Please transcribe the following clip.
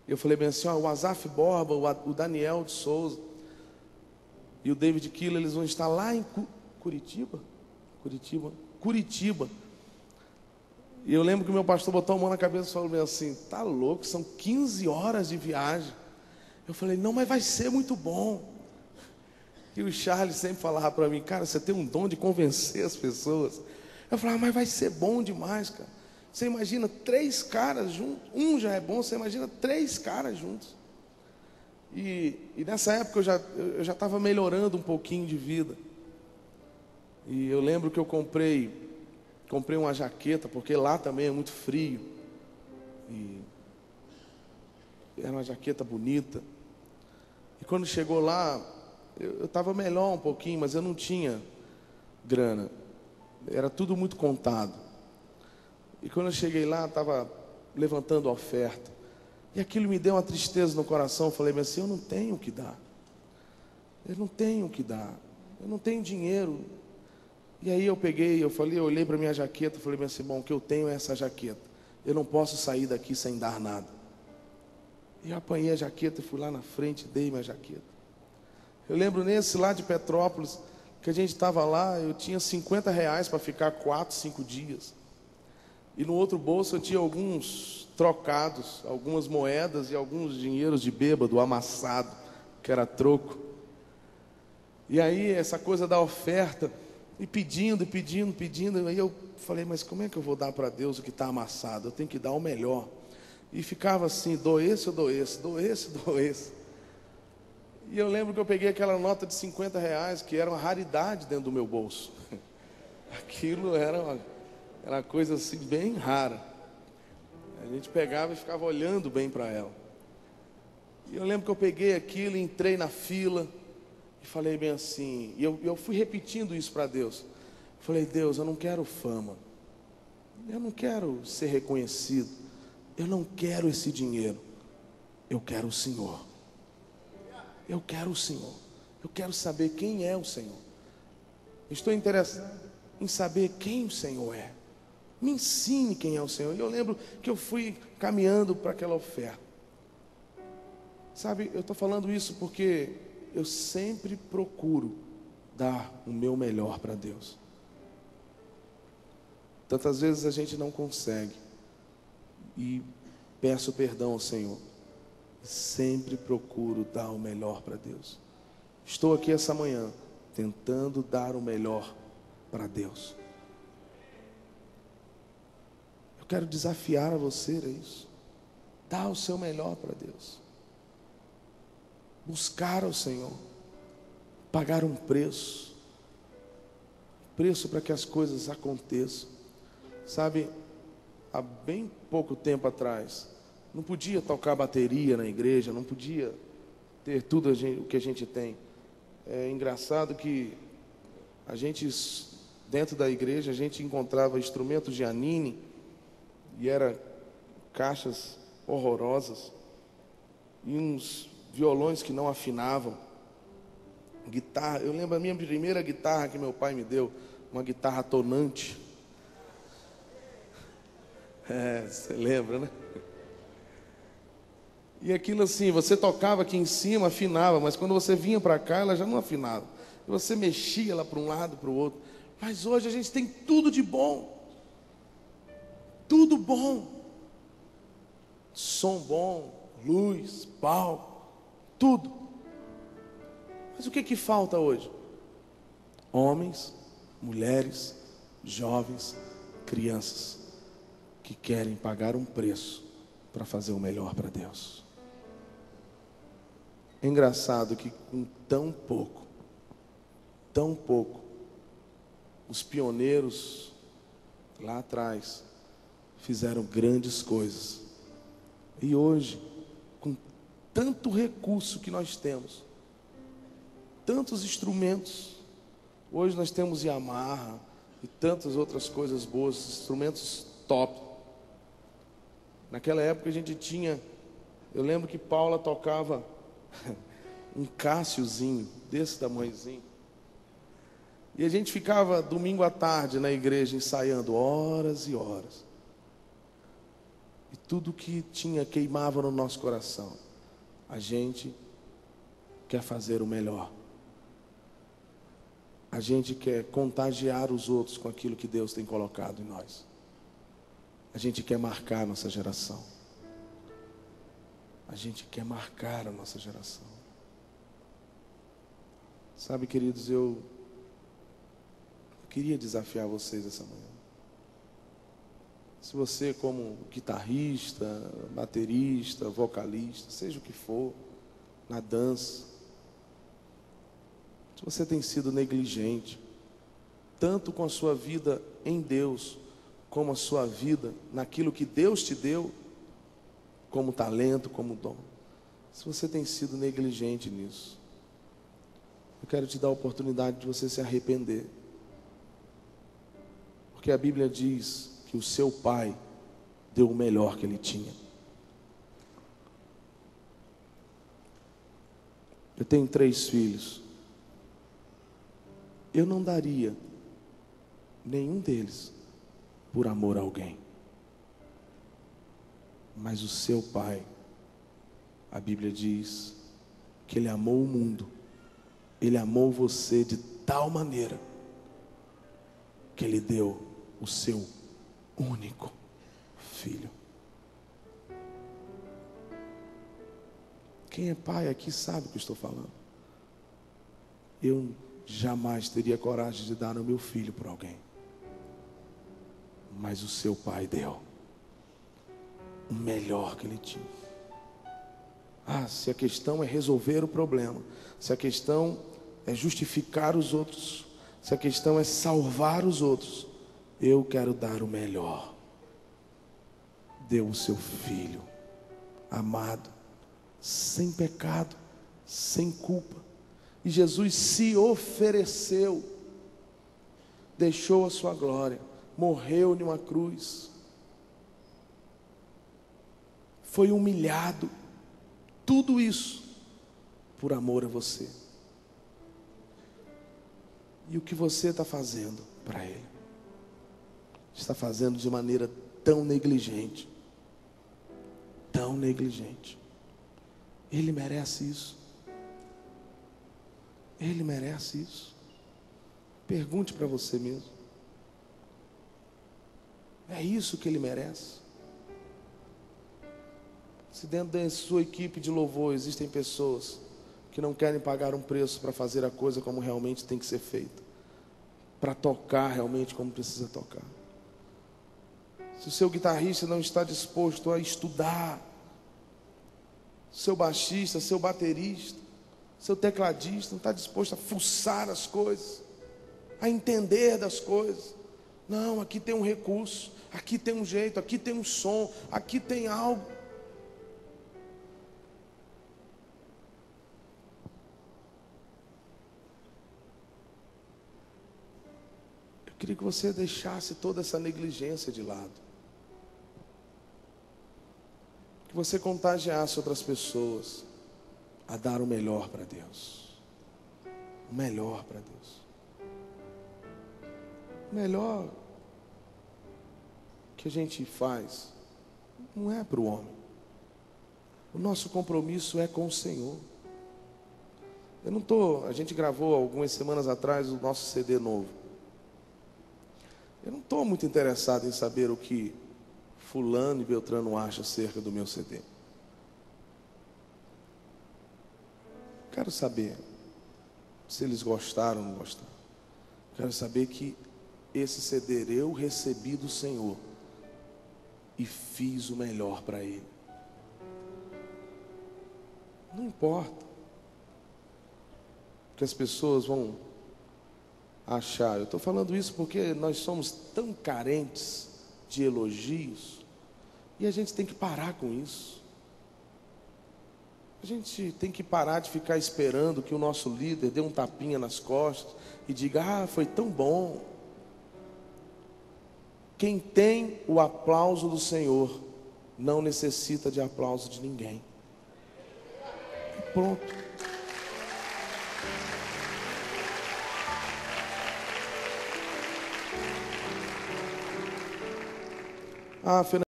Eu falei bem assim, ó, o Asaf Borba, o Daniel de Souza e o David Killer, eles vão estar lá em Curitiba. E eu lembro que o meu pastor botou a mão na cabeça e falou bem assim, tá louco, são 15 horas de viagem. Eu falei, não, mas vai ser muito bom. E o Charles sempre falava para mim, cara, você tem um dom de convencer as pessoas. Eu falava, mas vai ser bom demais, cara. Você imagina 3 caras juntos, um já é bom, você imagina 3 caras juntos. E nessa época eu já estava melhorando um pouquinho de vida. E eu lembro que eu comprei uma jaqueta, porque lá também é muito frio. E era uma jaqueta bonita. E quando chegou lá, eu estava melhor um pouquinho, mas eu não tinha grana. Era tudo muito contado. E quando eu cheguei lá, estava levantando a oferta. E aquilo me deu uma tristeza no coração. Eu falei assim, eu não tenho o que dar. Eu não tenho o que dar. Eu não tenho dinheiro. E aí eu olhei para minha jaqueta, falei assim, bom, o que eu tenho é essa jaqueta. Eu não posso sair daqui sem dar nada. E eu apanhei a jaqueta e fui lá na frente e dei minha jaqueta. Eu lembro nesse lá de Petrópolis, que a gente estava lá, eu tinha R$50 para ficar 4, 5 dias. E no outro bolso eu tinha alguns trocados, algumas moedas e alguns dinheiros de bêbado amassado, que era troco. E aí essa coisa da oferta, e pedindo, aí eu falei, mas como é que eu vou dar para Deus o que está amassado? Eu tenho que dar o melhor. E ficava assim, dou esse, eu dou esse, dou esse, dou esse. E eu lembro que eu peguei aquela nota de R$50, que era uma raridade dentro do meu bolso. Aquilo era uma coisa assim bem rara. A gente pegava e ficava olhando bem para ela. E eu lembro que eu peguei aquilo, entrei na fila e falei bem assim, e eu fui repetindo isso para Deus. Falei, Deus, eu não quero fama, eu não quero ser reconhecido, eu não quero esse dinheiro, eu quero o Senhor. Eu quero o Senhor. Eu quero saber quem é o Senhor. Estou interessado em saber quem o Senhor é. Me ensine quem é o Senhor. E eu lembro que eu fui caminhando para aquela oferta. Sabe, eu estou falando isso porque eu sempre procuro dar o meu melhor para Deus. Tantas vezes a gente não consegue. E peço perdão ao Senhor. Sempre procuro dar o melhor para Deus. Estou aqui essa manhã tentando dar o melhor para Deus. Eu quero desafiar a você a isso. Dá o seu melhor para Deus. Buscar ao Senhor. Pagar um preço. Preço para que as coisas aconteçam. Sabe, há bem pouco tempo atrás, não podia tocar bateria na igreja, não podia ter tudo o que a gente tem. É engraçado que a gente, dentro da igreja, a gente encontrava instrumentos de Anine, e eram caixas horrorosas, e uns violões que não afinavam, guitarra. Eu lembro a minha primeira guitarra que meu pai me deu, uma guitarra tonante. Você lembra, né? E aquilo assim, você tocava aqui em cima, afinava, mas quando você vinha para cá, ela já não afinava. E você mexia ela para um lado, para o outro. Mas hoje a gente tem tudo de bom. Tudo bom. Som bom, luz, palco, tudo. Mas o que falta hoje? Homens, mulheres, jovens, crianças, que querem pagar um preço para fazer o melhor para Deus. É engraçado que com tão pouco, os pioneiros lá atrás fizeram grandes coisas. E hoje, com tanto recurso que nós temos, tantos instrumentos, hoje nós temos Yamaha e tantas outras coisas boas, instrumentos top. Naquela época a gente tinha, eu lembro que Paula tocava um Cassiozinho, desse tamanhozinho. E a gente ficava domingo à tarde na igreja ensaiando horas e horas. e tudo que tinha queimava no nosso coração. A gente quer fazer o melhor. A gente quer contagiar os outros com aquilo que Deus tem colocado em nós. A gente quer marcar a nossa geração. A gente quer marcar a nossa geração. Sabe, queridos, eu queria desafiar vocês essa manhã. Se você, como guitarrista, baterista, vocalista, seja o que for, na dança, se você tem sido negligente, tanto com a sua vida em Deus, como a sua vida naquilo que Deus te deu, como talento, como dom, se você tem sido negligente nisso, eu quero te dar a oportunidade de você se arrepender. Porque a Bíblia diz que o seu pai deu o melhor que ele tinha. Eu tenho 3 filhos. Eu não daria nenhum deles por amor a alguém. Mas o seu pai, a Bíblia diz que ele amou o mundo. Ele amou você de tal maneira que ele deu o seu único filho. Quem é pai aqui sabe o que eu estou falando. Eu jamais teria coragem de dar o meu filho por alguém. Mas o seu pai deu o melhor que ele tinha. Se a questão é resolver o problema, se a questão é justificar os outros, se a questão é salvar os outros, eu quero dar o melhor. Deu o seu filho amado, sem pecado, sem culpa. E Jesus se ofereceu, deixou a sua glória, morreu em uma cruz, foi humilhado, tudo isso por amor a você. E o que você está fazendo para Ele? Está fazendo de maneira tão negligente, tão negligente. Ele merece isso. Ele merece isso. Pergunte para você mesmo. É isso que ele merece? Se dentro da sua equipe de louvor existem pessoas que não querem pagar um preço para fazer a coisa como realmente tem que ser feita, para tocar realmente como precisa tocar. Se o seu guitarrista não está disposto a estudar, seu baixista, seu baterista, seu tecladista não está disposto a fuçar as coisas, a entender das coisas. Não, aqui tem um recurso, aqui tem um jeito, aqui tem um som, aqui tem algo. Eu queria que você deixasse toda essa negligência de lado. Que você contagiasse outras pessoas a dar o melhor para Deus. O melhor para Deus. O melhor que a gente faz não é para o homem. O nosso compromisso é com o Senhor. A gente gravou algumas semanas atrás o nosso CD novo. Eu não estou muito interessado em saber o que fulano e beltrano acham acerca do meu CD. Quero saber se eles gostaram ou não gostaram. Quero saber que esse CD eu recebi do Senhor e fiz o melhor para Ele. Não importa o que as pessoas vão achar. Eu estou falando isso porque nós somos tão carentes de elogios e a gente tem que parar com isso. A gente tem que parar de ficar esperando que o nosso líder dê um tapinha nas costas e diga: foi tão bom. Quem tem o aplauso do Senhor não necessita de aplauso de ninguém. E pronto. Fernando.